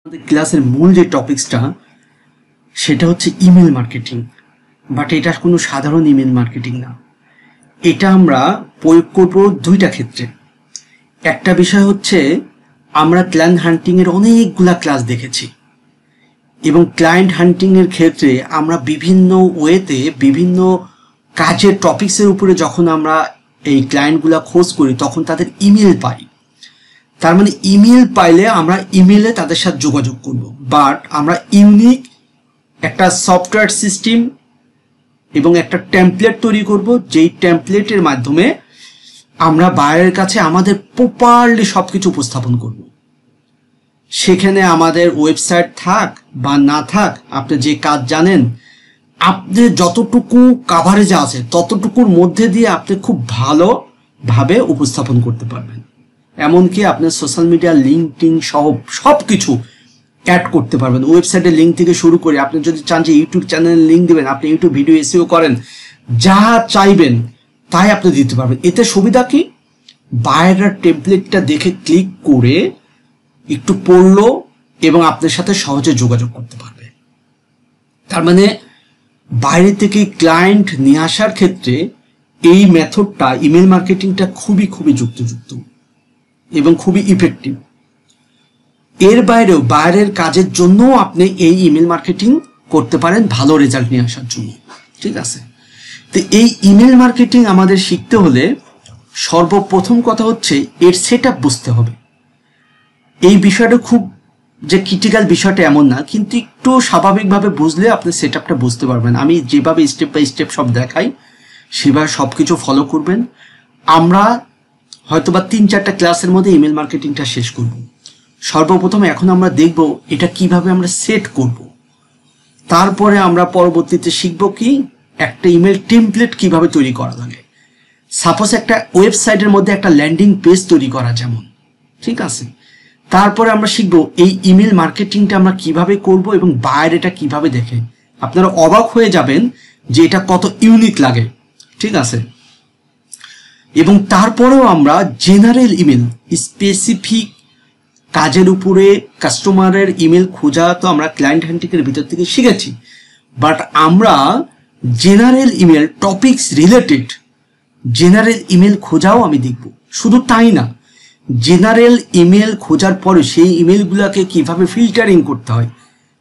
আমাদের ক্লাসের মূল যে টপিকসটা সেটা হচ্ছে ইমেল মার্কেটিং। বাট এটা কোনো সাধারণ ইমেল মার্কেটিং না। এটা আমরা প্রয়োগ করব দুইটা ক্ষেত্রে। একটা বিষয় হচ্ছে আমরা ক্লায়েন্ট হান্টিংয়ের অনেকগুলা ক্লাস দেখেছি এবং ক্লায়েন্ট হান্টিংয়ের ক্ষেত্রে আমরা বিভিন্ন ওয়েতে বিভিন্ন কাজের টপিক্সের উপরে যখন আমরা এই ক্লায়েন্টগুলা খোঁজ করি তখন তাদের ইমেল পাই। তার মানে ইমেল পাইলে আমরা ইমেলে তাদের সাথে যোগাযোগ করব। বাট আমরা ইউনিক একটা সফটওয়্যার সিস্টেম এবং একটা টেমপ্লেট তৈরি করব, যেই টেমপ্লেটের মাধ্যমে আমরা বায়ারের কাছে আমাদের প্রপারলি সব কিছু উপস্থাপন করব। সেখানে আমাদের ওয়েবসাইট থাক বা না থাক, আপনি যে কাজ জানেন, আপনি যতটুকু কাভারেজ আছে ততটুকুর মধ্যে দিয়ে আপনি খুব ভালোভাবে উপস্থাপন করতে পারবেন। এমনকি আপনার সোশ্যাল মিডিয়া লিঙ্কডিন সহ সব কিছু অ্যাড করতে পারবেন। ওয়েবসাইটের লিঙ্ক থেকে শুরু করে আপনি যদি চান যে ইউটিউব চ্যানেলের লিঙ্ক দেবেন, আপনি ইউটিউব ভিডিও এসইও করেন, যা চাইবেন তাই আপনি দিতে পারবেন। এতে সুবিধা কি, বায়াররা টেমপ্লেটটা দেখে ক্লিক করে একটু পড়লো এবং আপনার সাথে সহজে যোগাযোগ করতে পারবে। তার মানে বাইরে থেকে ক্লায়েন্ট নিয়ে আসার ক্ষেত্রে এই মেথডটা, ইমেল মার্কেটিংটা খুবই যুক্তিযুক্ত এবং খুবই ইফেক্টিভ। এর বাইরেও বাইরের কাজের জন্য আপনি এই ইমেল মার্কেটিং করতে পারেন ভালো রেজাল্ট নিয়ে আসার জন্য। ঠিক আছে, তো এই ইমেল মার্কেটিং আমাদের শিখতে হলে সর্বপ্রথম কথা হচ্ছে এর সেটআপ বুঝতে হবে। এই বিষয়টা খুব যে ক্রিটিক্যাল বিষয়টা এমন না, কিন্তু একটু স্বাভাবিকভাবে বুঝলে আপনি সেটআপটা বুঝতে পারবেন। আমি যেভাবে স্টেপ বাই স্টেপ সব দেখাই সেভাবে সব কিছু ফলো করবেন। আমরা হয়তোবা 3-4টা ক্লাসের মধ্যে ইমেল মার্কেটিংটা শেষ করব। সর্বপ্রথম এখন আমরা দেখব এটা কিভাবে আমরা সেট করব। তারপরে আমরা পরবর্তীতে শিখব কি একটা ইমেল টেমপ্লেট কিভাবে তৈরি করা লাগে। সাপোজ একটা ওয়েবসাইটের মধ্যে একটা ল্যান্ডিং পেজ তৈরি করা যেমন, ঠিক আছে। তারপরে আমরা শিখব এই ইমেল মার্কেটিংটা আমরা কিভাবে করব এবং বায়ার এটা কিভাবে দেখে। আপনারা অবাক হয়ে যাবেন যে এটা কত ইউনিক লাগে, ঠিক আছে। এবং তারপরেও আমরা জেনারেল ইমেল, স্পেসিফিক কাজের উপরে কাস্টমারের ইমেল খোঁজা তো আমরা ক্লায়েন্ট হান্টিংয়ের ভিতর থেকে শিখেছি, বাট আমরা general email topics related general email খোঁজাও আমি দেখব। শুধু তাই না, জেনারেল ইমেল খোঁজার পরে সেই ইমেলগুলোকে কিভাবে ফিল্টারিং করতে হয়,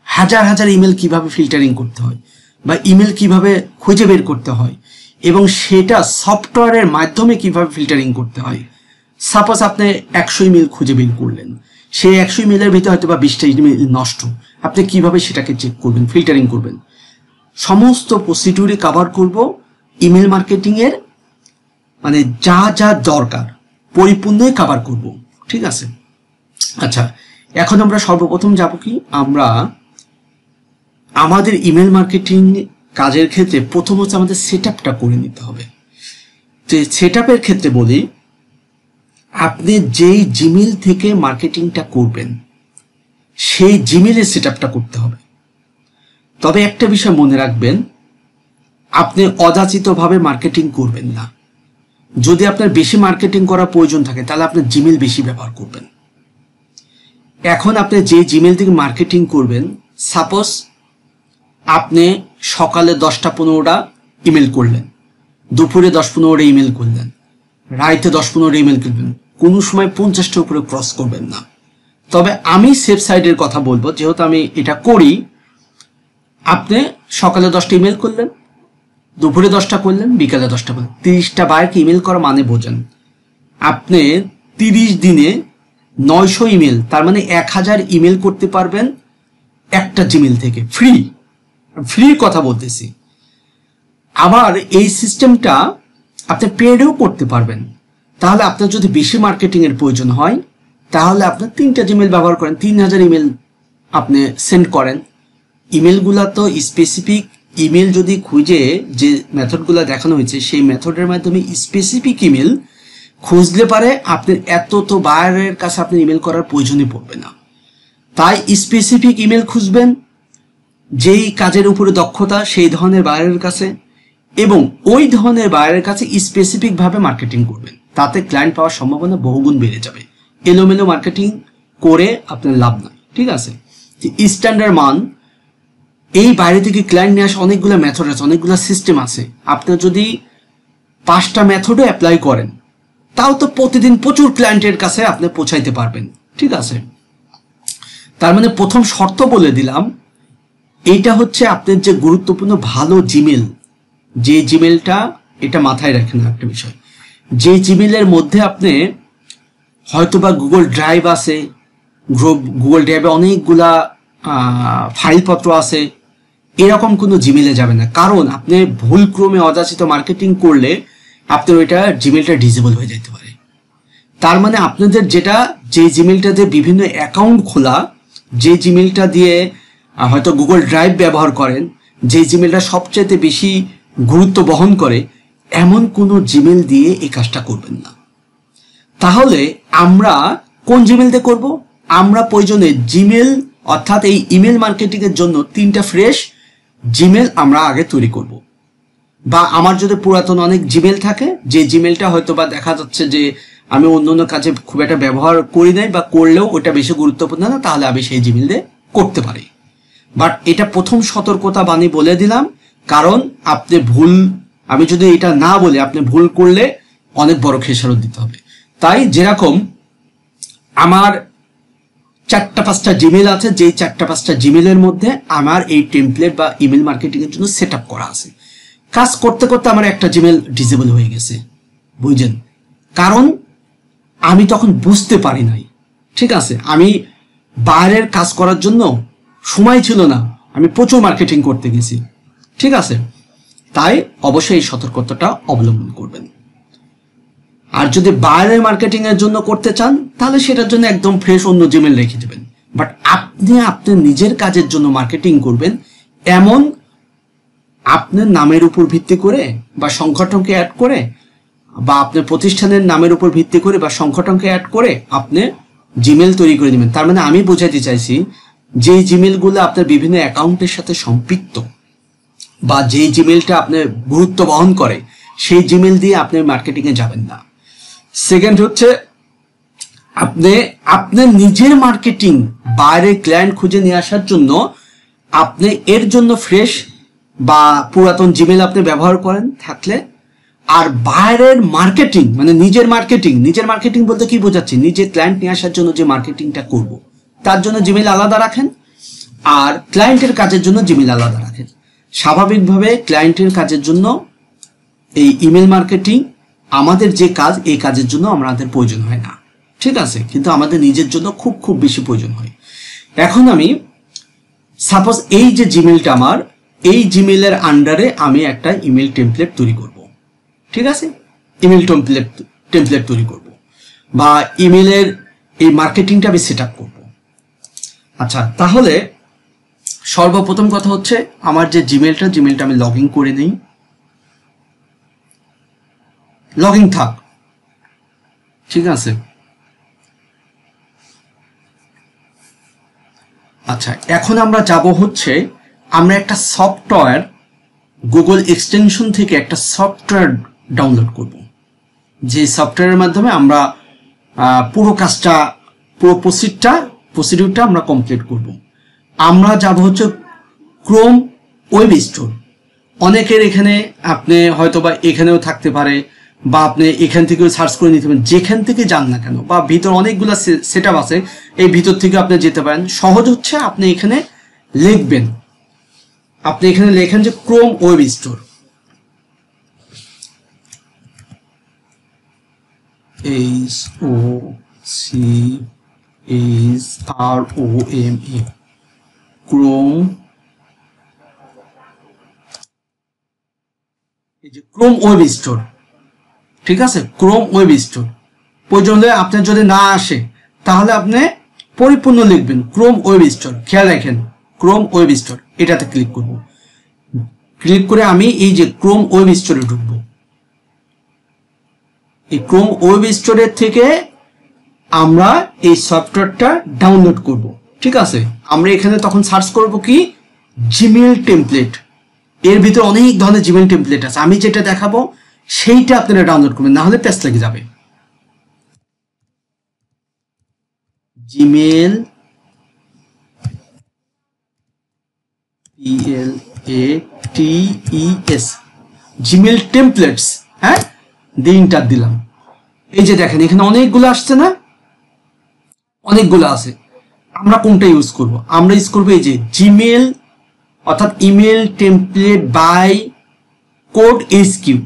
হাজার ইমেল কিভাবে ফিল্টারিং করতে হয় বা ইমেল কিভাবে খুঁজে বের করতে হয় এবং সেটা সফটওয়্যারের মাধ্যমে কিভাবে ফিল্টারিং করতে হয়। সাপোজ আপনি 100 ইমেল খুঁজে বের করলেন, সেই 100 ইমেলের ভিতরে হয়তো বা 20টা ইমেল নষ্ট, আপনি কিভাবে সেটাকে চেক করবেন, ফিল্টারিং করবেন। সমস্ত প্রসিডিউরে কভার করব ইমেল মার্কেটিংয়ের, মানে যা দরকার পরিপূর্ণই কভার করব, ঠিক আছে। আচ্ছা, এখন আমরা সর্বপ্রথম যাব কি, আমরা আমাদের ইমেল মার্কেটিং কাজের ক্ষেত্রে প্রথম হচ্ছে আমাদের সেটআপটা করে নিতে হবে। তো সেটআপের ক্ষেত্রে বলি, আপনি যেই জিমেল থেকে মার্কেটিংটা করবেন সেই জিমেলের সেটআপটা করতে হবে। তবে একটা বিষয় মনে রাখবেন, আপনি অযাচিতভাবে মার্কেটিং করবেন না। যদি আপনার বেশি মার্কেটিং করার প্রয়োজন থাকে তাহলে আপনি জিমেল বেশি ব্যবহার করবেন। এখন আপনি যে জিমেল থেকে মার্কেটিং করবেন, সাপোজ আপনি সকালে 10টা-15টা ইমেল করলেন, দুপুরে 10-15টা ইমেল করলেন, রাইতে 10-15টা ইমেল করবেন, কোনো সময় 50টার উপরে ক্রস করবেন না। তবে আমি সেফ সাইডের কথা বলবো, যেহেতু আমি এটা করি। আপনি সকালে 10টা ইমেল করলেন, দুপুরে 10টা করলেন, বিকালে 10টা করলেন, 30টা বায়ারকে ইমেল করা মানে বোঝেন আপনি 30 দিনে 900 ইমেল, তার মানে 1000 ইমেল করতে পারবেন একটা জিমেল থেকে, ফ্রি কথা বলতেছি। আবার এই সিস্টেমটা আপনি পেডেও করতে পারবেন। তাহলে আপনার যদি বেশি মার্কেটিং এর প্রয়োজন হয় তাহলে আপনার 3টা জিমেল ব্যবহার করেন, 3000 ইমেল আপনি সেন্ড করেন। ইমেলগুলা তো স্পেসিফিক ইমেল যদি খুঁজে, যে মেথডগুলো দেখানো হয়েছে সেই মেথডের মাধ্যমে স্পেসিফিক ইমেল খুঁজলে পারে আপনি এত তো বায়ারের কাছে আপনি ইমেল করার প্রয়োজনই পড়বে না। তাই স্পেসিফিক ইমেল খুঁজবেন, যেই কাজের উপরে দক্ষতা সেই ধরনের বায়ারের কাছে, এবং ওই ধরনের বায়ারের কাছে স্পেসিফিকভাবে মার্কেটিং করবেন। তাতে ক্লায়েন্ট পাওয়ার সম্ভাবনা বহুগুণ বেড়ে যাবে। এলোমেলো মার্কেটিং করে আপনার লাভ নাই, ঠিক আছে। স্ট্যান্ডার্ড মান, এই বাইরে থেকে ক্লায়েন্ট নিয়ে আসা অনেকগুলো মেথড আছে, অনেকগুলো সিস্টেম আছে। আপনি যদি 5টা মেথডও অ্যাপ্লাই করেন তাও তো প্রতিদিন প্রচুর ক্লায়েন্টের কাছে আপনি পৌঁছাইতে পারবেন। ঠিক আছে, তার মানে প্রথম শর্ত বলে দিলাম, এইটা হচ্ছে আপনার যে গুরুত্বপূর্ণ ভালো জিমেল, যে জিমেলটা, এটা মাথায় রাখেন একটা বিষয়, যে জিমেলের মধ্যে আপনি হয়তোবা গুগল ড্রাইভ আছে, গুগল ড্রাইভে অনেকগুলা ফাইলপত্র আছে, এরকম কোনো জিমেলে যাবে না। কারণ আপনি ভুল ক্রমে অযাচিত মার্কেটিং করলে আপনার ওইটা জিমেলটা ডিসেবল হয়ে যেতে পারে। তার মানে আপনাদের যেটা, যে জিমেলটা দিয়ে বিভিন্ন অ্যাকাউন্ট খোলা, যে জিমেলটা দিয়ে হয়তো গুগল ড্রাইভ ব্যবহার করেন, যে জিমেলটা সবচেয়ে বেশি গুরুত্ব বহন করে, এমন কোনো জিমেল দিয়ে এই কাজটা করবেন না। তাহলে আমরা কোন জিমেল দিয়ে করব? আমরা প্রয়োজনে জিমেল, অর্থাৎ এই ইমেল মার্কেটিং এর জন্য 3টা ফ্রেশ জিমেল আমরা আগে তৈরি করব। বা আমার যদি পুরাতন অনেক জিমেল থাকে, যে জিমেলটা হয়তো বা দেখা যাচ্ছে যে আমি অন্য অন্য কাজে খুব একটা ব্যবহার করি নাই, বা করলেও ওটা বেশি গুরুত্বপূর্ণ না, তাহলে আমি সেই জিমেল দিয়ে করতে পারি। বাট এটা প্রথম সতর্কতা বাণী বলে দিলাম, কারণ আপনি ভুল, আমি যদি এটা না বলি, আপনি ভুল করলে অনেক বড় খেসারত দিতে হবে। তাই যেরকম আমার 4টা-5টা জিমেল আছে, যেই 4টা-5টা জিমেলের মধ্যে আমার এই টেমপ্লেট বা ইমেল মার্কেটিং এর জন্য সেট আপ করা আছে। কাজ করতে করতে আমার একটা জিমেল ডিসেবল হয়ে গেছে, বুঝছেন? কারণ আমি তখন বুঝতে পারি নাই। ঠিক আছে, আমি বাইরের কাজ করার জন্য সময় ছিল না, আমি প্রচুর মার্কেটিং করতে গেছি। ঠিক আছে, তাই অবশ্যই এই সতর্কতাটা অবলম্বন করবেন। আর যদি বাইরের মার্কেটিং এর জন্য করতে চান, তাহলে সেটার জন্য একদম ফ্রেশ অন্য জিমেল রেখে দেবেন। বাট আপনি আপনার নিজের কাজের জন্য মার্কেটিং করবেন, এমন আপনার নামের উপর ভিত্তি করে বা সংগঠনকে অ্যাড করে, বা আপনার প্রতিষ্ঠানের নামের উপর ভিত্তি করে বা সংগঠনকে অ্যাড করে আপনি জিমেল তৈরি করে নেবেন। তার মানে আমি বোঝাতে চাইছি, যে জিমেলগুলো আপনার বিভিন্ন অ্যাকাউন্টের সাথে সম্পৃক্ত, বা যে জিমেলটা আপনার গুরুত্ব বহন করে, সেই জিমেল দিয়ে আপনি মার্কেটিংয়ে যাবেন না। সেকেন্ড হচ্ছে, আপনি আপনার নিজের মার্কেটিং, বাইরে ক্লায়েন্ট খুঁজে নিয়ে আসার জন্য আপনি এর জন্য ফ্রেশ বা পুরাতন জিমেল আপনি ব্যবহার করেন থাকলে, আর বাইরের মার্কেটিং মানে নিজের মার্কেটিং বলতে কি বোঝাচ্ছি, নিজে ক্লায়েন্ট নিয়ে আসার জন্য যে মার্কেটিংটা করব, তার জন্য জিমেল আলাদা রাখেন, আর ক্লায়েন্টের কাজের জন্য জিমেল আলাদা রাখেন। স্বাভাবিকভাবে ক্লায়েন্টের কাজের জন্য এই ইমেল মার্কেটিং, আমাদের যে কাজ, এই কাজের জন্য আমাদের প্রয়োজন হয় না। ঠিক আছে, কিন্তু আমাদের নিজের জন্য খুব খুব বেশি প্রয়োজন হয়। এখন আমি সাপোজ এই যে জিমেলটা আমার, এই জিমেলের আন্ডারে আমি একটা ইমেল টেমপ্লেট তৈরি করব। ঠিক আছে, ইমেল টেমপ্লেট তৈরি করব, বা ইমেলের এই মার্কেটিংটা আমি সেট আপ করবো। আচ্ছা, তাহলে সর্বপ্রথম কথা হচ্ছে, আমার যে জিমেলটা আমি লগ ইন করে নিই। লগ ইন থাক, ঠিক আছে। আচ্ছা, এখন আমরা যাব হচ্ছে, আমরা একটা সফটওয়্যার, গুগল এক্সটেনশন থেকে একটা সফটওয়্যার ডাউনলোড করব, যে সফটওয়্যারের মাধ্যমে আমরা পুরো কাজটা, পুরো প্রসিডিউরটা আমরা কমপ্লিট করব। আমরা যাব হচ্ছে ক্রোম ওয়েব স্টোর। অনেকের এখানে, আপনি হয়তো বা এখানেও থাকতে পারে, বা আপনি এখান থেকেও সার্চ করে নিতে পারেন, যেখান থেকে যান না কেন, বা ভিতর অনেকগুলো সেট আপ আছে, এই ভিতর থেকে আপনি যেতে পারেন। সহজ হচ্ছে, আপনি এখানে লিখবেন, আপনি এখানে লেখেন যে Chrome web store, CROME, Chrome, এই যে ক্রোম ওয়েব স্টোর। ঠিক আছে, ক্রোম ওয়েব স্টোর। প্রয়োজন হলে আপনার যদি না আসে, তাহলে আপনি পরিপূর্ণ লিখবেন ক্রোম ওয়েব স্টোর। খেয়াল রাখেন, ক্রোম ওয়েব স্টোর, এটাতে ক্লিক করব। ক্লিক করে আমি এই যে ক্রোম ওয়েব স্টোরে ঢুকবো। এই ক্রোম ওয়েব স্টোরের থেকে আমরা এই সফটওয়্যারটা ডাউনলোড করব। ঠিক আছে, আমরা এখানে তখন সার্চ করব কি, জিমেল টেমপ্লেট। এর ভিতরে অনেক ধরনের জিমেল টেমপ্লেট আছে, আমি যেটা দেখাবো সেইটা আপনারা ডাউনলোড করবেন, না হলে প্যাচ লেগে যাবে। জিমেল PLATES জিমেল টেমপ্লেটস, হ্যাঁ, দিয়ে ইন্টার দিলাম। এই যে দেখেন এখানে অনেকগুলো আসছে না, অনেকগুলো আছে। আমরা কোনটা ইউজ করব? আমরা ইউজ করবো এই যে জিমেল অর্থাৎ email template by code HQ.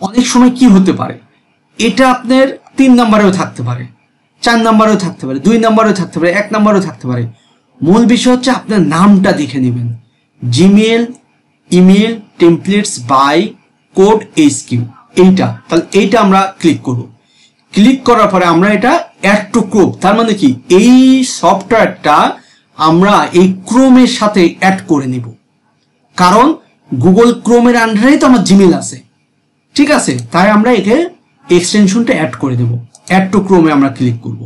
অনেক সময় কি হতে পারে, এটা আপনার 3 নম্বরেও থাকতে পারে, 4 নম্বরেও থাকতে পারে, 2 নম্বরেও থাকতে পারে, 1 নম্বরেও থাকতে পারে। মূল বিষয় হচ্ছে আপনার নামটা দেখে নেবেন, Gmail email templates by code HQ, এইটা। তাহলে এইটা আমরা ক্লিক করব। ক্লিক করার পরে আমরা এটা অ্যাড টু ক্রোম, তার মানে কি এই সফটওয়্যারটা আমরা এই ক্রোমের সাথে অ্যাড করে নিব, কারণ গুগল ক্রোমের আন্ডারেই তো আমার জিমেল আছে, ঠিক আছে? তাই আমরা একে এক্সটেনশনটা অ্যাড করে দেব। অ্যাড টু ক্রোমে আমরা ক্লিক করব,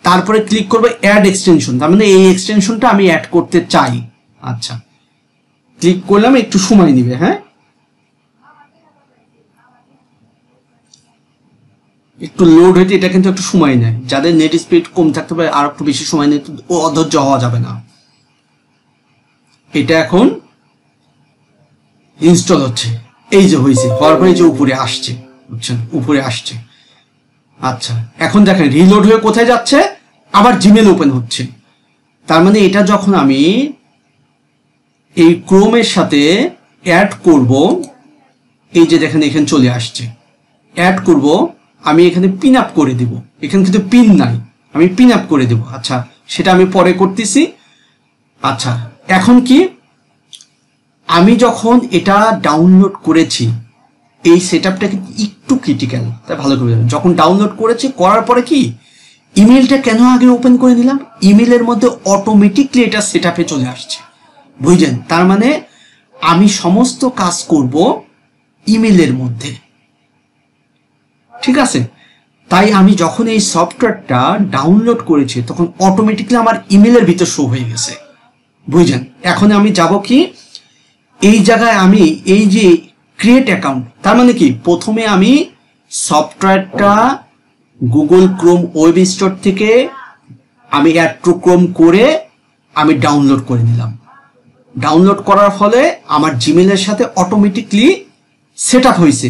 তারপরে ক্লিক করব অ্যাড এক্সটেনশন, তার মানে এই এক্সটেনশনটা আমি অ্যাড করতে চাই। আচ্ছা, ক্লিক করলাম, একটু সময় নেবে, হ্যাঁ, একটু লোড হইতে এটা কিন্তু একটু সময় নেয়। যাদের নেট স্পিড কম থাকতে পারে আর একটু বেশি সময় নেয়, অধৈর্য হওয়া যাবে না। এটা এখন ইনস্টল হচ্ছে, এই যে হয়েছে, হওয়ার পরে যে উপরে আসছে, বুঝছেন, উপরে আসছে। আচ্ছা, এখন দেখেন রিলোড হয়ে কোথায় যাচ্ছে, আবার জিমেল ওপেন হচ্ছে। তার মানে এটা যখন আমি এই ক্রোমের সাথে অ্যাড করব, এই যে দেখেন এখানে চলে আসছে, অ্যাড করব, আমি এখানে পিন আপ করে দেব। এখানে কিন্তু পিন নাই, আমি পিন আপ করে দেব। আচ্ছা, সেটা আমি পরে করতেছি। আচ্ছা, এখন কি, আমি যখন এটা ডাউনলোড করেছি, এই সেটআপটা কিন্তু একটু ক্রিটিক্যাল, তাই ভালো করে যখন ডাউনলোড করেছি, করার পরে কি ইমেলটা কেন আগে ওপেন করে নিলাম, ইমেলের মধ্যে অটোমেটিকলি এটা সেটআপে চলে আসছে, বুঝলেন? তার মানে আমি সমস্ত কাজ করব ইমেলের মধ্যে, ঠিক আছে? তাই আমি যখন এই সফটওয়্যারটা ডাউনলোড করেছি তখন অটোমেটিকলি আমার ইমেলের ভিতর শো হয়ে গেছে, বুঝলেন? এখন আমি যাব কি, এই জায়গায় আমি এই যে ক্রিয়েট অ্যাকাউন্ট, তার মানে কি প্রথমে আমি সফটওয়্যারটা গুগল ক্রোম ওয়েব স্টোর থেকে আমি অ্যাড টু ক্রোম করে আমি ডাউনলোড করে নিলাম। ডাউনলোড করার ফলে আমার জিমেলের সাথে অটোমেটিকলি সেট আপ হয়েছে,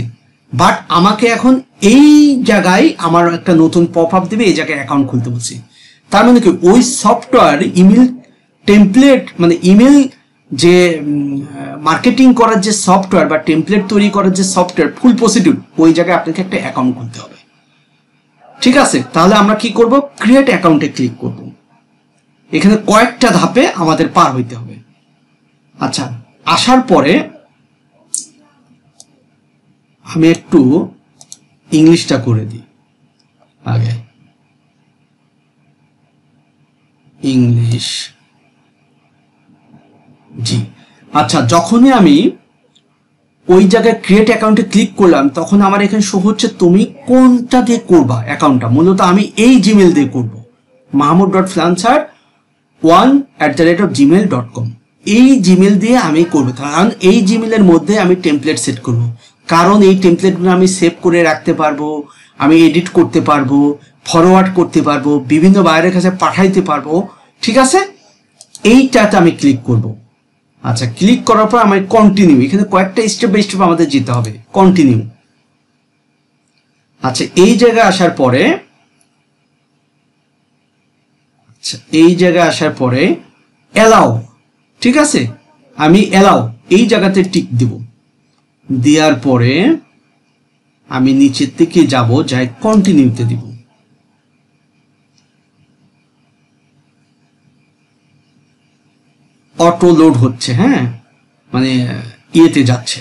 বাট আমাকে এখন এই জায়গায় আমার একটা নতুন পপ আপ দেবে, এই জায়গায় অ্যাকাউন্ট খুলতে বলছি। তার মানে কি ওই সফটওয়্যার ইমেল টেমপ্লেট, মানে ইমেল যে মার্কেটিং করার যে সফটওয়্যার বা টেমপ্লেট তৈরি করার যে সফটওয়্যার, ফুল প্রসিডিউর, ওই জায়গায় আপনাকে একটা অ্যাকাউন্ট খুলতে হবে, ঠিক আছে? তাহলে আমরা কি করব, ক্রিয়েট অ্যাকাউন্টে ক্লিক করব। এখানে কয়েকটা ধাপে আমাদের পার হইতে হবে। আচ্ছা, আসার পরে আমি একটু ইংলিশটা করে দিই আগে, ইংলিশ, জি। আচ্ছা, যখনই আমি ওই জায়গায় ক্রিয়েট অ্যাকাউন্টে ক্লিক করলাম, তখন আমার এখানে শো হচ্ছে তুমি কোনটা দিয়ে করবা অ্যাকাউন্টটা। মূলত আমি এই জিমেল দিয়ে করব, mahmood.flancer1@gmail.com, এই জিমেল দিয়ে আমি করবো। কারণ এই জিমেলের মধ্যে আমি টেমপ্লেট সেট করব, কারণ এই টেমপ্লেটগুলো আমি সেভ করে রাখতে পারবো, আমি এডিট করতে পারবো, ফরওয়ার্ড করতে পারবো, বিভিন্ন বাইরের কাছে পাঠাইতে পারবো, ঠিক আছে? এইটাতে আমি ক্লিক করব। আচ্ছা, ক্লিক করার পর আমি কন্টিনিউ, এখানে কয়েকটা স্টেপ বাই স্টেপ আমাদের যেতে হবে, কন্টিনিউ। আচ্ছা, এই জায়গায় আসার পরে, আচ্ছা এই জায়গায় আসার পরে অ্যালাউ, ঠিক আছে, আমি অ্যালাউ এই জায়গাতে টিক দেব। দেওয়ার পরে আমি নিচের দিকে যাব, যাই কন্টিনিউতে দিব। অটো লোড হচ্ছে, হ্যাঁ, মানে ইয়েতে যাচ্ছে,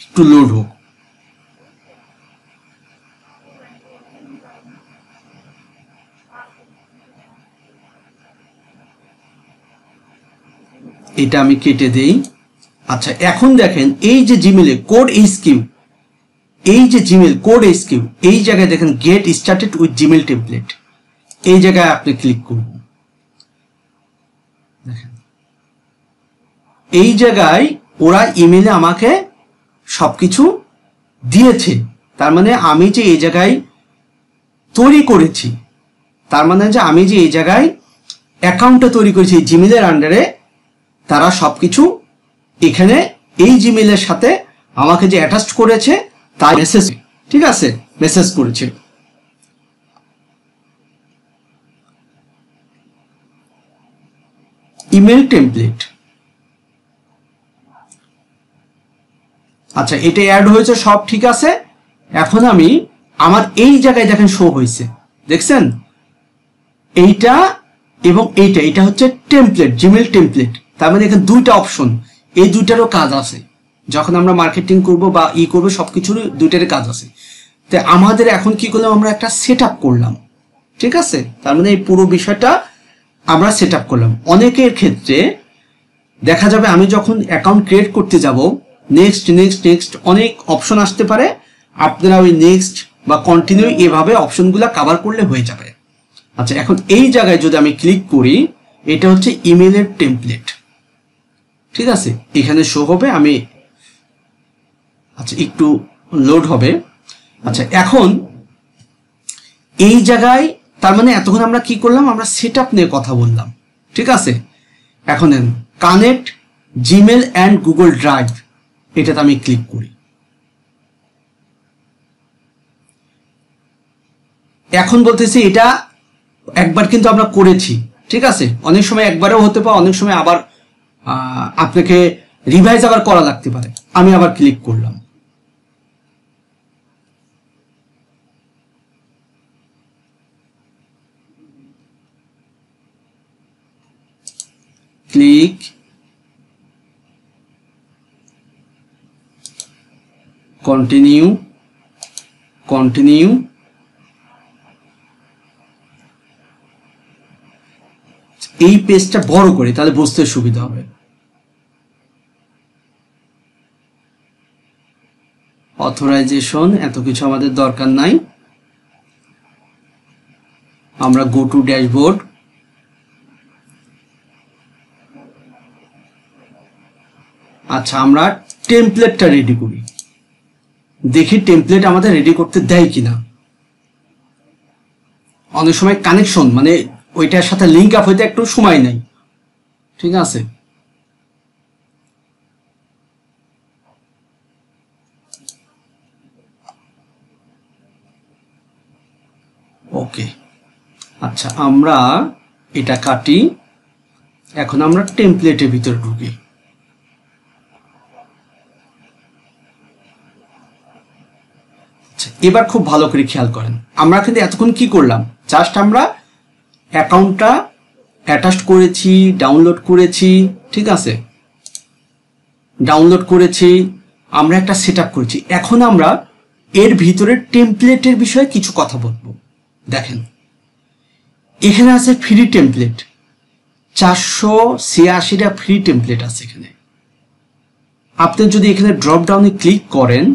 একটু লোড হোক। এটা আমি কেটে দেই। আচ্ছা, এখন দেখেন এই যে জিমেলে কোড এইচকিউ, এই যে জিমেল কোড এইচকিউ, এই জায়গায় দেখেন get started with Gmail template, এই জায়গায় আপনি ক্লিক করুন। দেখেন এই জায়গায় ওরা ইমেলে আমাকে সবকিছু দিয়েছে, তার মানে আমি যে এই জায়গায় তৈরি করেছি তার মানে যে আমি যে এই জায়গায় অ্যাকাউন্টটা তৈরি করেছি জিমেলের আন্ডারে, তারা সবকিছু এখানে এই জিমেলের সাথে আমাকে যে অ্যাটাচ করেছে তাই মেসেজ, ঠিক আছে, মেসেজ করেছে। ইমেল টেমপ্লেট, আচ্ছা এটা অ্যাড হয়েছে, সব ঠিক আছে। এখন আমি আমার এই জায়গায় দেখেন শো হয়েছে, দেখছেন এইটা এবং এইটা, এটা হচ্ছে টেমপ্লেট, জিমেল টেমপ্লেট। তার মানে এখানে দুইটা অপশন, এই দুইটারও কাজ আছে। যখন আমরা মার্কেটিং করব বা করবো সবকিছুর দুইটারই কাজ আছে। তো আমাদের এখন কি করলাম, আমরা একটা সেট আপ করলাম, ঠিক আছে। তার মানে এই পুরো বিষয়টা আমরা সেট আপ করলাম। অনেকের ক্ষেত্রে দেখা যাবে আমি যখন অ্যাকাউন্ট ক্রিয়েট করতে যাব, নেক্সট নেক্সট নেক্সট অনেক অপশন আসতে পারে, আপনারা ওই নেক্সট বা কন্টিনিউ এভাবে অপশনগুলো কভার করলে হয়ে যাবে। আচ্ছা এখন এই জায়গায় যদি আমি ক্লিক করি, এটা হচ্ছে ইমেলের টেমপ্লেট, ঠিক আছে, এখানে শো হবে। আমি আচ্ছা একটু লোড হবে। আচ্ছা এখন এই জায়গায় তার মানে এতক্ষণ আমরা কি করলাম, আমরা সেট আপ নিয়ে কথা বললাম, ঠিক আছে। এখন connect Gmail and Google drive, এটাতে আমি ক্লিক করি। এখন বলতেছি এটা একবার কিন্তু আমরা করেছি, ঠিক আছে। অনেক সময় একবারেও হতে পারে, অনেক সময় আবার আপনাকে রিভাইজ আবার করা লাগতে পারে। আমি আবার ক্লিক করলাম, ক্লিক, কন্টিনিউ, কন্টিনিউ, এই পেজটা বড় করে তাহলে বুঝতে সুবিধা হবে। অথরাইজেশন এত কিছু আমাদের দরকার নাই, আমরা গো টু ড্যাশবোর্ড, আচ্ছা আমরা টেমপ্লেটটা রেডি করি, দেখি টেমপ্লেট আমাদের রেডি করতে দেয় কিনা। অনেক সময় কানেকশন মানে ওইটার সাথে লিঙ্ক আপ হইতে একটু সময় নেই, ঠিক আছে। ওকে আচ্ছা আমরা এটা কাটি, এখন আমরা টেমপ্লেটের ভিতরে ঢুকি। এবার খুব ভালো করে খেয়াল করেন, আমরা কিন্তু এতক্ষণ কি করলাম, জাস্ট আমরা অ্যাকাউন্টটা অ্যাটাচ করেছি, ডাউনলোড করেছি, ঠিক আছে, ডাউনলোড করেছি, আমরা একটা সেট আপ করেছি। এখন আমরা এর ভিতরে টেমপ্লেটের বিষয়ে কিছু কথা বলবো। দেখেন এখানে আছে ফ্রি টেমপ্লেট, 486টা ফ্রি টেমপ্লেট আছে এখানে। আপনি যদি এখানে ড্রপ ডাউনে ক্লিক করেন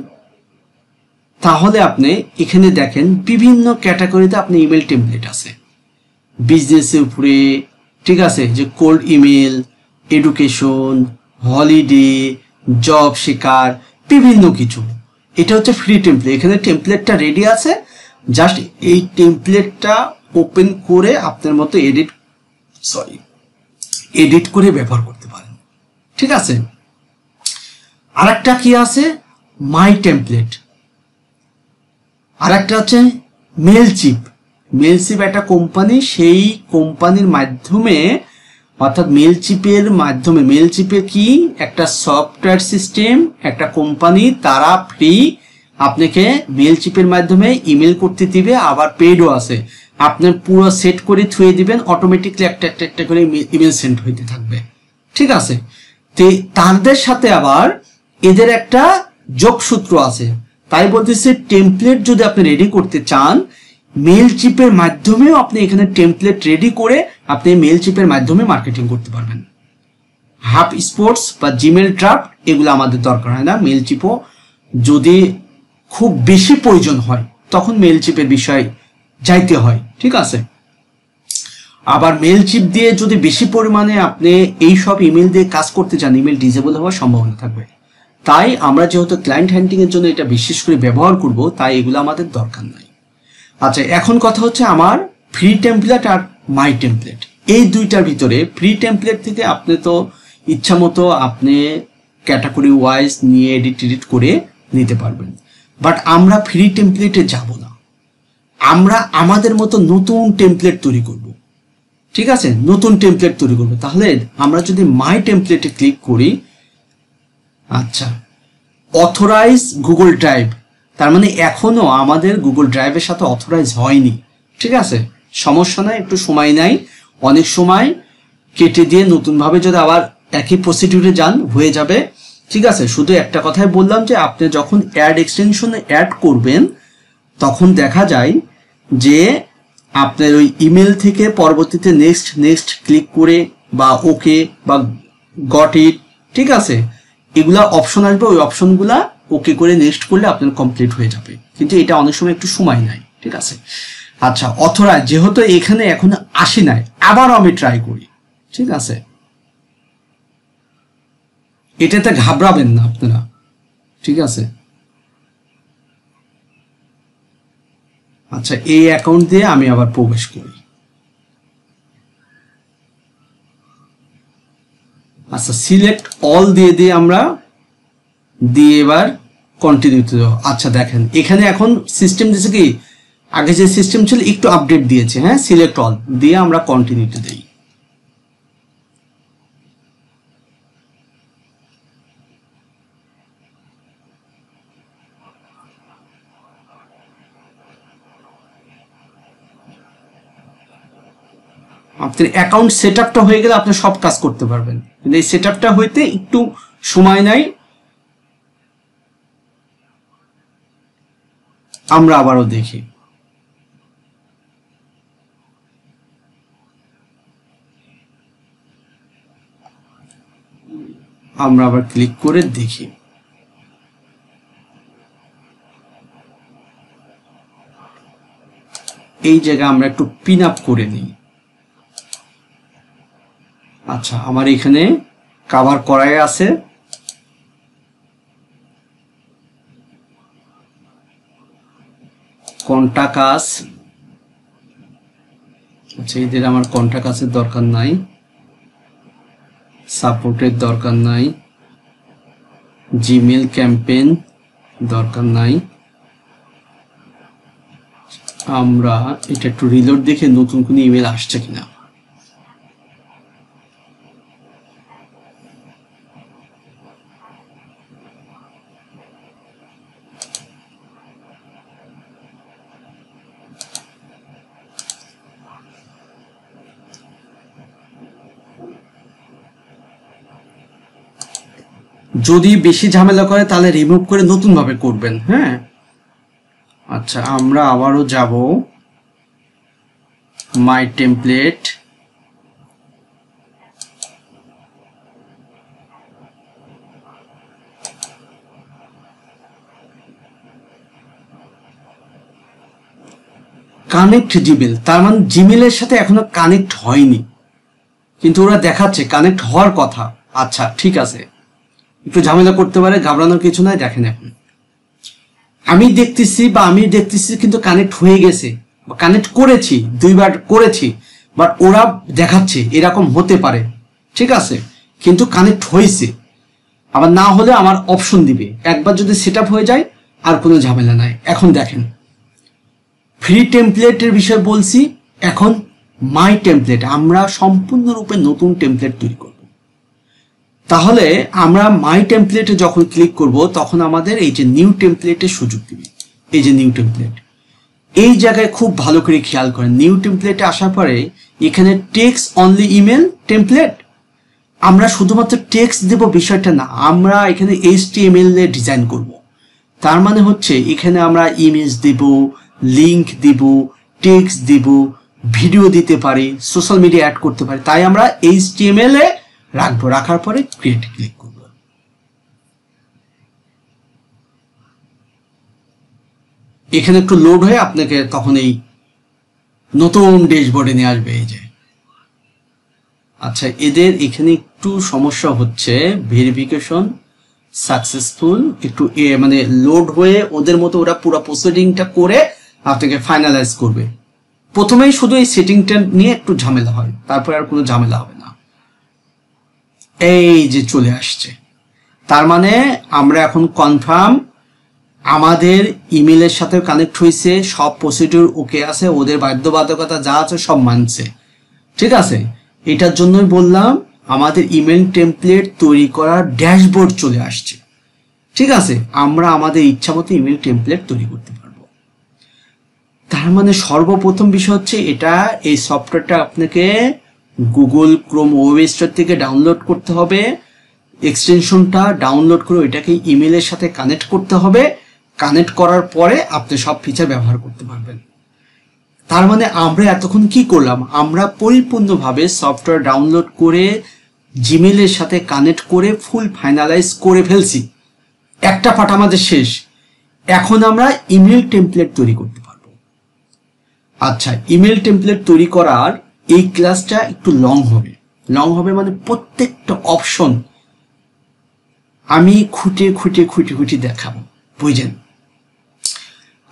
তাহলে আপনি এখানে দেখেন বিভিন্ন ক্যাটাগরিতে আপনি ইমেল টেমপ্লেট আছে, বিজনেসের উপরে, ঠিক আছে, যে cold email, education, holiday, job শেখার, বিভিন্ন কিছু। এটা হচ্ছে ফ্রি টেমপ্লেট, এখানে টেমপ্লেটটা রেডি আছে, জাস্ট এই টেমপ্লেটটা ওপেন করে আপনার মতো এডিট করে ব্যবহার করতে পারেন, ঠিক আছে। আরেকটা কি আছে, মাই টেমপ্লেট, আরেকটা হচ্ছে মেলচিপ। মেলচিপ একটা কোম্পানি, সেই কোম্পানির মাধ্যমে অর্থাৎ মেলচিপের মাধ্যমে, মেলচিপে কি একটা সফটওয়্যার সিস্টেম, একটা কোম্পানি, তারা ফ্রি আপনাকে মেলচিপের মাধ্যমে ইমেল করতে দিবে, আবার পেডও আছে। আপনার পুরো সেট করে থুয়ে দিবেন, অটোমেটিকলি একটা একটা একটা করে ইমেল সেন্ড হইতে থাকবে, ঠিক আছে। তো তাদের সাথে আবার এদের একটা যোগসূত্র আছে, তাই বলতেছে টেমপ্লেট যদি আপনি রেডি করতে চান, মেলচিপের মাধ্যমেও আপনি এখানে টেমপ্লেট রেডি করে আপনি মেলচিপের মাধ্যমে মার্কেটিং করতে পারবেন। হাব স্পোর্টস বা জিমেল ড্রাফট এগুলো আমাদের দরকার হয় না। মেলচিপও যদি খুব বেশি প্রয়োজন হয় তখন মেলচিপের বিষয় যাইতে হয়, ঠিক আছে। আবার মেলচিপ দিয়ে যদি বেশি পরিমাণে আপনি এই সব ইমেল দিয়ে কাজ করতে চান, ইমেল ডিসেবল হওয়ার সম্ভাবনা থাকবে। তাই আমরা যেহেতু ক্লায়েন্ট হ্যান্ডিং এর জন্য এটা বিশেষ করে ব্যবহার করব, তাই এগুলো আমাদের দরকার নাই। আচ্ছা এখন কথা হচ্ছে আমার ফ্রি টেমপ্লেট আর মাই টেমপ্লেট, এই দুইটার ভিতরে ফ্রি টেমপ্লেট থেকে আপনি তো ইচ্ছা মতো আপনি ক্যাটাগরি ওয়াইজ নিয়ে এডিট করে নিতে পারবেন। বাট আমরা ফ্রি টেমপ্লেটে যাব না, আমরা আমাদের মতো নতুন টেমপ্লেট তৈরি করব। ঠিক আছে, নতুন টেমপ্লেট তৈরি করব। তাহলে আমরা যদি মাই টেমপ্লেটে ক্লিক করি, আচ্ছা অথরাইজ গুগল ড্রাইভ, তার মানে এখনো আমাদের গুগল ড্রাইভের সাথে অথরাইজ হয়নি। ঠিক আছে, সমস্যা নাই, একটু সময় নাই, অনেক সময় কেটে দিয়ে নতুনভাবে যদি আবার একই প্রসিডিউরে যান হয়ে যাবে। ঠিক আছে, শুধু একটা কথাই বললাম যে আপনি যখন অ্যাড এক্সটেনশন অ্যাড করবেন তখন দেখা যায় যে আপনার ওই ইমেল থেকে পরবর্তীতে নেক্সট ক্লিক করে বা ওকে বা গট ইট, ঠিক আছে, এগুলা অপশন আসবে, ওই অপশনগুলা ওকে করে নেক্সট করলে আপনার কমপ্লিট হয়ে যাবে। কিন্তু এটা অনেক সময় একটু সময় নেয়। ঠিক আছে, আচ্ছা অথরাইজ যেহেতু এখানে এখন আসি নাই, আবারও আমি ট্রাই করি। ঠিক আছে, এটাতে ঘাবড়াবেন না আপনারা। ঠিক আছে, আচ্ছা এই অ্যাকাউন্ট দিয়ে আমি আবার প্রবেশ করি। আচ্ছা সিলেক্ট অল দিয়ে আমরা দিয়ে এবার কন্টিনিউতে দেবো। আচ্ছা দেখেন এখানে এখন সিস্টেম দিয়েছে কি, আগে যে সিস্টেম ছিল একটু আপডেট দিয়েছে। হ্যাঁ, সিলেক্ট অল দিয়ে আমরা কন্টিনিউতে দিই। আপনার অ্যাকাউন্ট সেট আপটা হয়ে গেলে আপনি সব কাজ করতে পারবেন, কিন্তু এই সেট আপটা হইতে একটু সময় নাই। আমরা আবারও দেখি, আমরা আবার ক্লিক করে দেখি। এই জায়গায় আমরা একটু পিন আপ করে নিই। আচ্ছা আমার এখানে কভার করাই আছে। কন্টাকাস, আচ্ছা এদের আমার কন্টাকাসের দরকার নাই, সাপোর্টের দরকার নাই, জিমেল ক্যাম্পেইন দরকার নাই। আমরা এটা একটু রিলোড দেখে নতুন কোনো ইমেল আসছে কিনা। যদি বেশি ঝামেলা করে তাহলে রিমুভ করে নতুন ভাবে করবেন। হ্যাঁ, আচ্ছা আমরা আবারও যাব মাই টেমপ্লেট, কানেক্ট জিমেল, তার মানে জিমেলের সাথে এখনো কানেক্ট হয়নি, কিন্তু ওরা দেখাচ্ছে কানেক্ট হওয়ার কথা। আচ্ছা ঠিক আছে, একটু ঝামেলা করতে পারে, ঘাবড়ানোর কিছু নাই। দেখেন এখন আমি দেখতেছি কিন্তু কানেক্ট হয়ে গেছে, কানেক্ট করেছি, 2 বার করেছি, বাট ওরা দেখাচ্ছে এরকম হতে পারে। ঠিক আছে, কিন্তু কানেক্ট হয়েছে। আবার না হলে আমার অপশন দিবে, একবার যদি সেট আপ হয়ে যায় আর কোনো ঝামেলা নাই। এখন দেখেন ফ্রি টেমপ্লেটের বিষয় বলছি, এখন মাই টেমপ্লেট, আমরা সম্পূর্ণরূপে নতুন টেমপ্লেট তৈরি করব। তাহলে আমরা মাই টেমপ্লেটে যখন ক্লিক করব তখন আমাদের এই যে নিউ টেমপ্লেটের সুযোগ দিবে। এই যে নিউ টেমপ্লেট, এই জায়গায় খুব ভালো করে খেয়াল করেন। নিউ টেমপ্লেটে আসার পরে এখানে টেক্সট অনলি ইমেল টেমপ্লেট, আমরা শুধুমাত্র টেক্সট দেব বিষয়টা না, আমরা এখানে HTML এ ডিজাইন করব। তার মানে হচ্ছে এখানে আমরা ইমেজ দেব, লিংক দিব, টেক্সট দিব, ভিডিও দিতে পারি, সোশ্যাল মিডিয়া অ্যাড করতে পারি। তাই আমরা HTML এ রাখবো, রাখার পরে ক্রিয়েট ক্লিক করব। এখানে একটু লোড হয়ে আপনাকে তখন এই নতুন ড্যাশবোর্ডে নিয়ে আসবে। এই যে আচ্ছা এদের এখানে একটু সমস্যা হচ্ছে, ভেরিফিকেশন সাকসেসফুল, একটু মানে লোড হয়ে ওদের মতো ওরা পুরো প্রসিডিংটা করে আপনাকে ফাইনালাইজ করবে। প্রথমেই শুধু এই সেটিংটা নিয়ে একটু ঝামেলা হয়, তারপরে আর কোনো ঝামেলা হবে না। এই যে চলে আসছে, তার মানে আমরা এখন কনফার্ম আমাদের ইমেলের সাথে কানেক্ট হয়েছে, সব প্রসিডিউর ওকে আছে, ওদের বাধ্যবাধকতা যা আছে সব মানছে। ঠিক আছে, এটার জন্যই বললাম আমাদের ইমেল টেমপ্লেট তৈরি করার ড্যাশবোর্ড চলে আসছে। ঠিক আছে, আমরা আমাদের ইচ্ছা মতো ইমেল টেমপ্লেট তৈরি করতে পারবো। তার মানে সর্বপ্রথম বিষয় হচ্ছে এটা, এই সফটওয়্যারটা আপনাকে গুগল ক্রোম ওয়েব স্টোর থেকে ডাউনলোড করতে হবে, এক্সটেনশনটা ডাউনলোড করে এটাকে ইমেলের সাথে কানেক্ট করতে হবে। কানেক্ট করার পরে আপনি সব ফিচার ব্যবহার করতে পারবেন। তার মানে আমরা এতক্ষণ কি করলাম, আমরা পরিপূর্ণভাবে সফটওয়্যার ডাউনলোড করে জিমেলের সাথে কানেক্ট করে ফুল ফাইনালাইজ করে ফেলছি। একটা পার্ট আমাদের শেষ, এখন আমরা ইমেল টেমপ্লেট তৈরি করতে পারবো। আচ্ছা, ইমেল টেমপ্লেট তৈরি করার এই ক্লাসটা একটু লং হবে মানে প্রত্যেকটা অপশন আমি খুঁটে খুঁটে খুঁটে খুঁটে দেখাবো, বুঝলেন?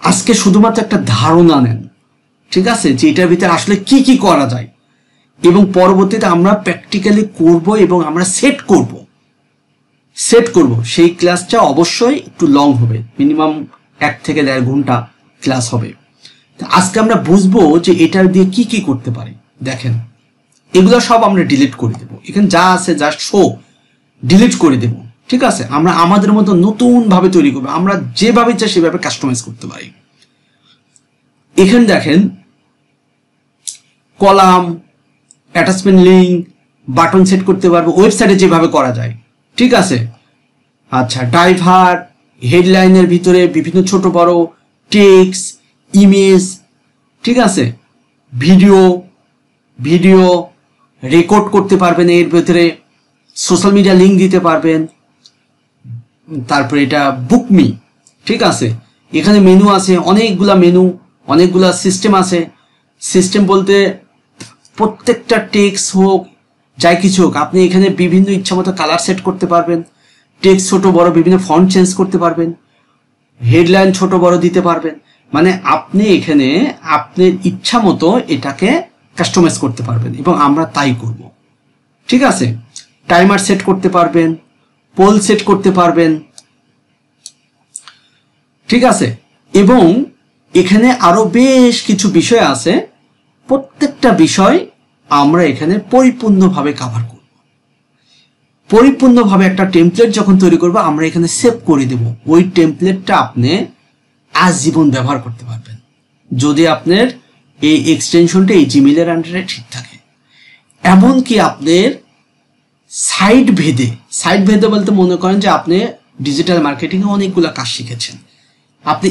আজকে শুধুমাত্র একটা ধারণা নেন, ঠিক আছে, যে এটার ভিতরে আসলে কি কি করা যায়, এবং পরবর্তীতে আমরা প্র্যাকটিক্যালি করব এবং আমরা সেট করব। সেই ক্লাসটা অবশ্যই একটু লং হবে, মিনিমাম 1 থেকে 1.5 ঘন্টা ক্লাস হবে। আজকে আমরা বুঝবো যে এটার দিয়ে কি কি করতে পারি। দেখেন, এগুলো সব আমরা ডিলিট করে দেবো, এখানে যা আছে জাস্ট শো ডিলিট করে দেবো। ঠিক আছে, আমরা আমাদের মতো নতুন ভাবে তৈরি করবো, আমরা যেভাবে চাই সেভাবে কাস্টমাইজ করতে পারি। এখানে দেখেন column, attachment link, button set করতে পারবো ওয়েবসাইটে যেভাবে করা যায়। ঠিক আছে, আচ্ছা, ড্রাইভার, হেডলাইনের ভিতরে বিভিন্ন ছোট বড় টেক্সট, ইমেজ, ঠিক আছে, ভিডিও রেকর্ড করতে পারবেন, এর ভিতরে সোশ্যাল মিডিয়া লিঙ্ক দিতে পারবেন। তারপরে এটা বুকমি, ঠিক আছে, এখানে মেনু আছে, অনেকগুলা সিস্টেম আছে। সিস্টেম বলতে প্রত্যেকটা টেক্সট হোক যাই কিছু হোক, আপনি এখানে বিভিন্ন ইচ্ছা মতো কালার সেট করতে পারবেন, টেক্সট ছোট বড় বিভিন্ন ফন্ট চেঞ্জ করতে পারবেন, হেডলাইন ছোট বড় দিতে পারবেন। মানে আপনি এখানে আপনার ইচ্ছা মতো এটাকে কাস্টমাইজ করতে পারবেন এবং আমরা তাই করব। ঠিক আছে, টাইমার সেট করতে পারবেন, পোল সেট করতে পারবেন। ঠিক আছে, এবং এখানে আরো বেশ কিছু বিষয় আছে, প্রত্যেকটা বিষয় আমরা এখানে পরিপূর্ণভাবে কভার করব। পরিপূর্ণভাবে একটা টেমপ্লেট যখন তৈরি করব আমরা এখানে সেভ করে দেব। ওই টেমপ্লেটটা আপনি আজীবন ব্যবহার করতে পারবেন যদি আপনার এই এক্সটেনশনটা এই জিমেলের আন্ডারে ঠিক থাকে। এমনকি আপনার সাইড ভেদে বলতে মনে করেন যে আপনি ডিজিটাল মার্কেটিংয়ে অনেকগুলো কাজ শিখেছেন, আপনি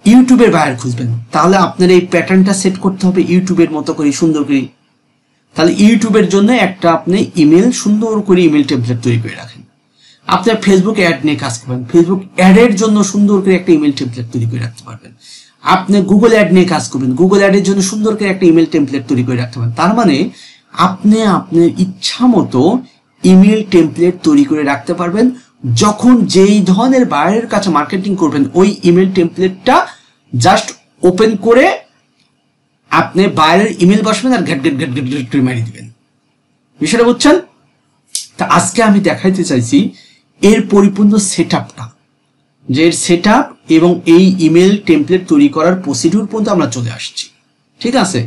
ইউটিউবের বাইরে খুঁজবেন, তাহলে আপনার এই প্যাটার্নটা সেট করতে হবে ইউটিউবের মতো করে সুন্দর করে। তাহলে ইউটিউবের জন্য একটা আপনি ইমেল সুন্দর করে ইমেল টেমপ্লেট তৈরি করে রাখেন। আপনার ফেসবুক অ্যাড নিয়ে কাজ করবেন, ফেসবুক অ্যাডের জন্য সুন্দর করে একটা ইমেল টেমপ্লেট তৈরি করে রাখতে পারবেন। আপনি গুগল অ্যাড নিয়ে কাজ করবেন, গুগল অ্যাডের জন্য সুন্দর করে একটা ইমেল টেমপ্লেট তৈরি করে রাখতে পারেন। তার মানে আপনি আপনার ইচ্ছা মতো ইমেল টেমপ্লেট তৈরি করে রাখতে পারবেন। যখন যেই ধরনের বায়ারের কাছে মার্কেটিং করবেন, ওই ইমেল টেমপ্লেটটা জাস্ট ওপেন করে আপনি বায়ারের ইমেল বসাবেন আর ঘ্যাট ঘ্যাট মারি দিবেন। বিষয়টা বুঝছেন? তা আজকে আমি দেখাইতে চাইছি এর পরিপূর্ণ সেটআপটা, যে এর সেটআপ এবং এই ইমেল টেমপ্লেট তৈরি করার প্রসিডিউর পর্যন্ত আমরা চলে আসছি। ঠিক আছে,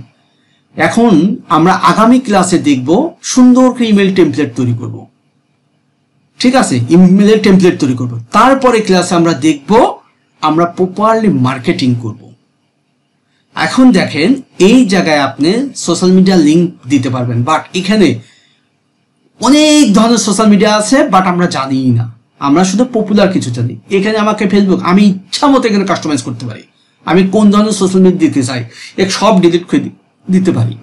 এখন আমরা আগামী ক্লাসে দেখব সুন্দর করে ইমেল টেমপ্লেট তৈরি করব। ঠিক আছে, ইমেলের টেমপ্লেট তৈরি করব। তারপরে ক্লাসে আমরা দেখব আমরা প্রপারলি মার্কেটিং করব। এখন দেখেন এই জায়গায় আপনি সোশ্যাল মিডিয়া লিঙ্ক দিতে পারবেন, বাট এখানে অনেক ধরনের সোশ্যাল মিডিয়া আছে, বাট আমরা জানি না, আমরা শুধু পপুলার কিছু জানি। এখানে আমাকে ফেসবুক, আমি ইচ্ছা মতো এখানে কাস্টমাইজ করতে পারি, আমি কোন ধরনের সোশ্যাল মিডিয়া দিতে চাই এক সব ডিলিট করে দিতে পারি,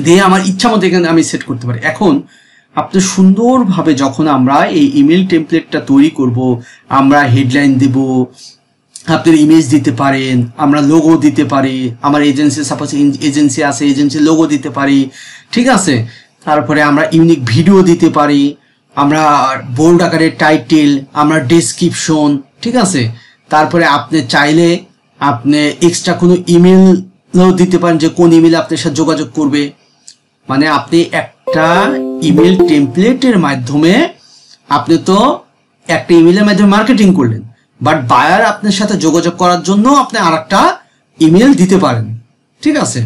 দিয়ে আমার ইচ্ছা মতো এখানে আমি সেট করতে পারি। এখন আপনি সুন্দরভাবে যখন আমরা এই ইমেল টেমপ্লেটটা তৈরি করব, আমরা হেডলাইন দেব, আপনার ইমেজ দিতে পারেন, আমরা লোগো দিতে পারি, আমার এজেন্সি সাপোজ এজেন্সি আছে, এজেন্সির লোগো দিতে পারি। ঠিক আছে, তারপরে আমরা ইউনিক ভিডিও দিতে পারি, আমরা বোল্ড আকারের টাইটেল, আমরা ডেসক্রিপশন। ঠিক আছে, তারপরে আপনি চাইলে আপনি এক্সট্রা কোনো ইমেল দিতে পারেন যে কোন ইমেলে আপনার সাথে যোগাযোগ করবে। মানে আপনি একটা ইমেল টেমপ্লেটের মাধ্যমে আপনি তো একটা ইমেলের মাধ্যমে মার্কেটিং করলেন, বাট বায়ার আপনার সাথে যোগাযোগ করার জন্য আপনি আরেকটা ইমেল দিতে পারেন। ঠিক আছে,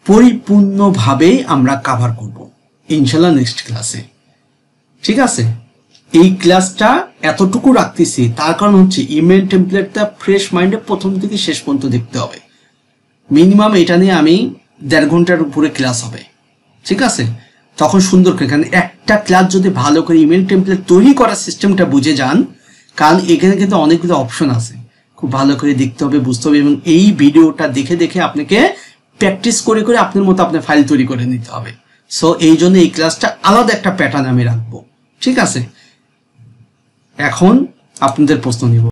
পরিপূর্ণভাবে আমরা কভার করব ইনশাল্লাহ নেক্সট ক্লাসে। ঠিক আছে, এই ক্লাসটা এতটুকু রাখতেছি তার কারণ হচ্ছে ইমেল টেমপ্লেটটা ফ্রেশ মাইন্ডে প্রথম থেকে শেষ পর্যন্ত দেখতে হবে। মিনিমাম এটা নিয়ে আমি 1.5 ঘন্টার উপরে ক্লাস হবে। ঠিক আছে, তখন সুন্দর করে, কারণ একটা ক্লাস যদি ভালো করে ইমেল টেমপ্লেট তৈরি করার সিস্টেমটা বুঝে যান, কারণ এখানে কিন্তু অনেকগুলো অপশন আছে, খুব ভালো করে দেখতে হবে, বুঝতে হবে, এবং এই ভিডিওটা দেখে দেখে আপনাকে প্র্যাকটিস করে করে আপনার মতো আপনার ফাইল তৈরি করে নিতে হবে। সো এই জন্য এই ক্লাসটা আলাদা একটা প্যাটার্ন আমি রাখবো। ঠিক আছে, এখন আপনাদের প্রশ্ন নিব।